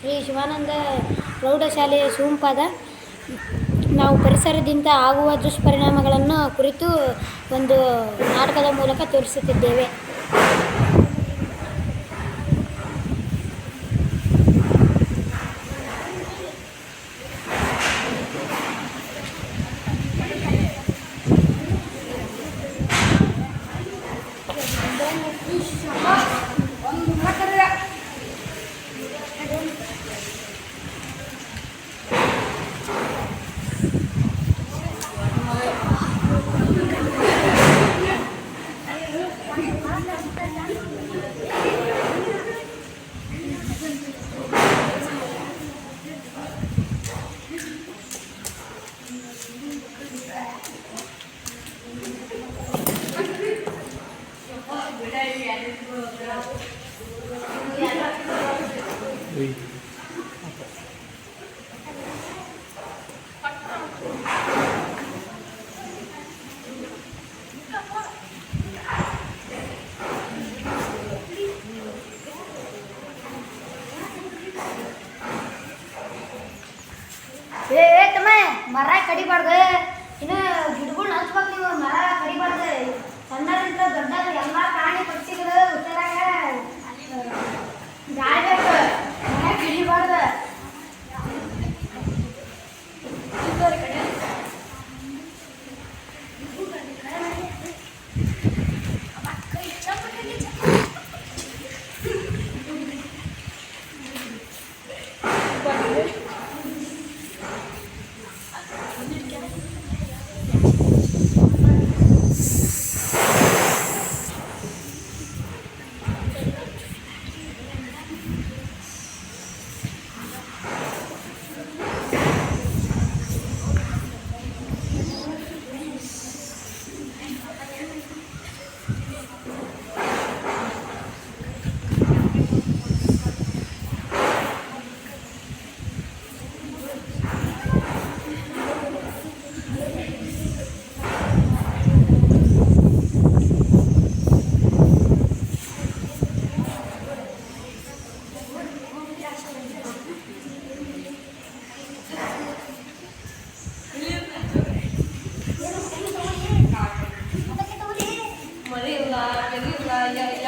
ಶ್ರೀ ಶಿವಾನಂದ ಪ್ರೌಢಶಾಲೆಯ ಶಿವಮೊಗ್ಗದ ನಾವು ಪರಿಸರದಿಂದ ಆಗುವ ದುಷ್ಪರಿಣಾಮಗಳನ್ನು ಕುರಿತು ಒಂದು ನಾಟಕದ ಮೂಲಕ ತೋರಿಸುತ್ತಿದ್ದೇವೆ. ಮರ ಕಡಿಬಾರ್ದು, ಇನ್ನು ಗಿಡಗಳು ಹಚ್ಬೇಕು. ನೀವು ಮರ ಕಡಿಬಾರ್ದು. ಸಣ್ಣದಿಂದ ದೊಡ್ಡ ಎಲ್ಲ ಪ್ರಾಣಿ ಪಕ್ಷಿಗಳು ಹುಷಾರಾಗ ಗಾಯಬೇಕು. ಮರ ಕಿಡಿಬಾರ್ದು.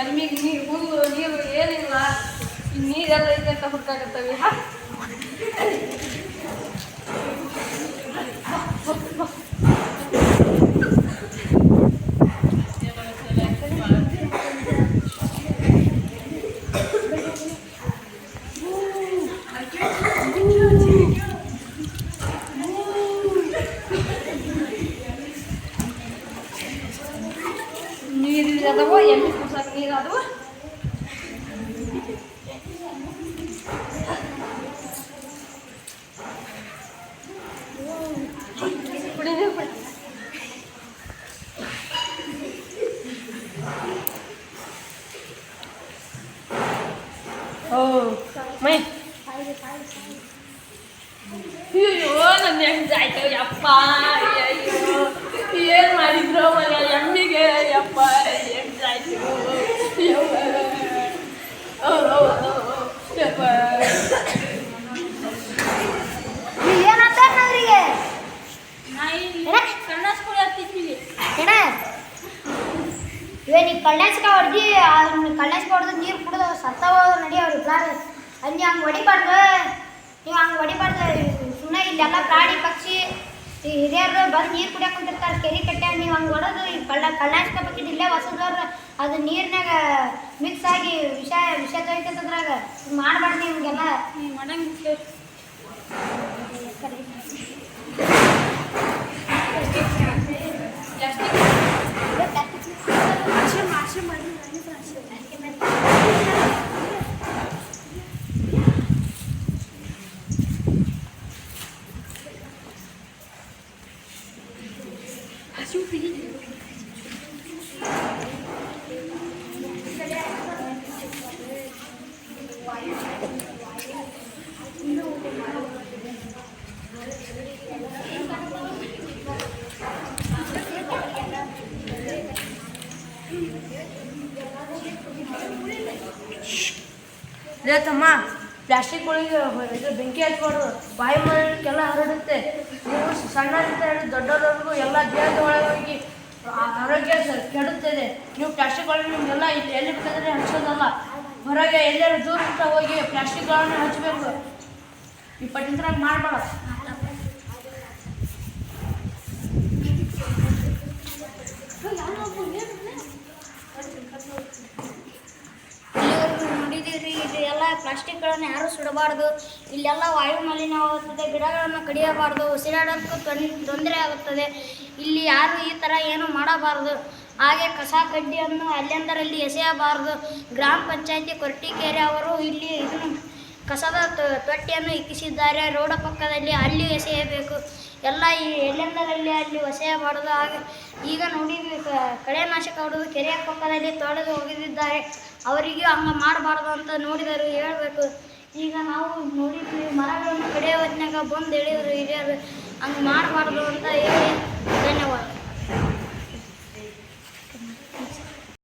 ಎಮ್ಮಿಗೆ ನೀರು ಹುಲ್ಲು ನೀರು ಏನಿಲ್ಲ. ನೀರೆಲ್ಲ ಇದೆ ಅಂತ ಹುಡ್ಕಾಕತ್ತವಿ. ನೀರು ಅದಾವ, ಎಮ್ಮೆ ಕುಡ್ಸಕ್ಕೆ ನೀರು ಅದಾವ. ಮೈ ಅಯ್ಯೋ ನನ್ನ ಹೆಂಗ್ ಜಾಯ್ತು ಯಪ್ಪ. ಅಯ್ಯೋ ಏನು ಮಾಡಿದ್ರು ಮನೆ ಎಮ್ಮಿಗೆ ಯಪ್ಪ ಹೆಂಗ್ ಜಾಯ್ತು ಯಪ್ಪ. ಏನಾಗ್ತವ್ರಿಗೆ ಕಳ್ಳಸ್ಕ ಹೊಡ್ದಿ ಕಳ್ಳಸ್ಕ ಹೊಡೆದು ನೀರು ಕುಡ್ದು ಸತ್ತವ ನಡಿ ಅವ್ರು ಇಬ್ಬಾರ. ಅಲ್ಲಿ ಹಂಗೆ ಹೊಡಿಬಾರ್ದು. ನೀವು ಹಂಗೆ ಹೊಡಿಬಾರ್ದು. ಸುಮ್ಮನೆ ಇಲ್ಲೆಲ್ಲ ಪ್ರಾಣಿ ಪಕ್ಷಿ ಹಿರಿಯರು ಬಂದು ನೀರು ಕುಡಿಯಕ್ಕೆ ಕುಂತಿರ್ತಾರೆ ಕೆರೆ ಕಟ್ಟೆ. ನೀವು ಹಂಗೆ ಹೊಡೋದು ಈ ಕಳ್ಳಸ್ಕ ಬಕೆಟ್ ಇಲ್ಲೇ ಹೊಸದವ್ರು ಅದು ನೀರಿನಾಗ ಮಿಕ್ಸ್ ಆಗಿ ವಿಷ ತೊಯ್ತದ್ರಾಗ ಮಾಡಬಾರ್ದು. ನಿಮಗೆಲ್ಲ ಮಾಡಂಗಿಲ್ಲ. ಲೇ ತಮ್ಮ ಪ್ಲಾಸ್ಟಿಕ್ಗಳಿಗೆ ಇದು ಬೆಂಕಿ ಹಚ್ಬಾರ್ದು, ವಾಯುಮಂಡಲಕ್ಕೆಲ್ಲ ಹರಡುತ್ತೆ. ನೀವು ಸಣ್ಣದಿಂದ ಹಿಡಿದು ದೊಡ್ಡವರೆಗೂ ಎಲ್ಲ ದೇಹದ ಒಳಗೆ ಹೋಗಿ ಆರೋಗ್ಯ ಕೆಡುತ್ತದೆ. ನೀವು ಪ್ಲಾಸ್ಟಿಕ್ಗಳನ್ನು ನಿಮಗೆಲ್ಲ ಇಲ್ಲಿ ಎಲ್ಲಿ ಬೇಕಾದರೆ ಹಚ್ಚೋದಲ್ಲ, ಹೊರಗೆ ಎಲ್ಲರೂ ದೂರ ಹೋಗಿ ಪ್ಲಾಸ್ಟಿಕ್ಗಳನ್ನು ಹಚ್ಚಬೇಕು. ಇಪ್ಪತ್ತಿಂದ ಮಾಡಬೇಡ. ಇಲ್ಲಿವರೆಗೂ ನೋಡಿದ್ದೀರಿ, ಇದು ಎಲ್ಲ ಪ್ಲಾಸ್ಟಿಕ್ಗಳನ್ನು ಯಾರೂ ಸುಡಬಾರ್ದು. ಇಲ್ಲೆಲ್ಲ ವಾಯು ಮಾಲಿನ್ಯವಾಗುತ್ತದೆ, ಗಿಡಗಳನ್ನು ಕಡಿಯಬಾರ್ದು, ಉಸಿರಾಡೋಕ್ಕೂ ತೊಂದರೆ ಆಗುತ್ತದೆ. ಇಲ್ಲಿ ಯಾರು ಈ ಥರ ಏನು ಮಾಡಬಾರ್ದು. ಹಾಗೆ ಕಸ ಕಡ್ಡಿಯನ್ನು ಅಲ್ಲೆಂದರಲ್ಲಿ ಎಸೆಯಬಾರದು. ಗ್ರಾಮ ಪಂಚಾಯತಿ ಕೊರಟೀಕೆರೆ ಅವರು ಇಲ್ಲಿ ಇದನ್ನು ಕಸದ ತೊಟ್ಟಿಯನ್ನು ಇಕ್ಕಿಸಿದ್ದಾರೆ ರೋಡ ಪಕ್ಕದಲ್ಲಿ, ಅಲ್ಲಿ ಎಸೆಯಬೇಕು. ಎಲ್ಲ ಈ ಎಲ್ಲೆಂದರಲ್ಲಿ ಅಲ್ಲಿ ಎಸೆಯಬಾರದು. ಹಾಗೆ ಈಗ ನೋಡಿದ್ವಿ ಕಳೆನಾಶಕ ಹೊಡೆದು ಕೆರೆಯ ಪಕ್ಕದಲ್ಲಿ ತೊಳೆದು ಹೋಗಿದ್ದಾರೆ. ಅವರಿಗೆ ಹಂಗೆ ಮಾಡಬಾರ್ದು ಅಂತ ನೋಡಿದರು ಹೇಳಬೇಕು. ಈಗ ನಾವು ನೋಡಿದ್ವಿ ಮರಗಳನ್ನು ಕಡಿಯೋ ಹೊತ್ನಾಗ ಬಂದು ಹೇಳಿದರು ಹಿರಿಯರು ಹಂಗೆ ಮಾಡಬಾರ್ದು ಅಂತ ಹೇಳಿ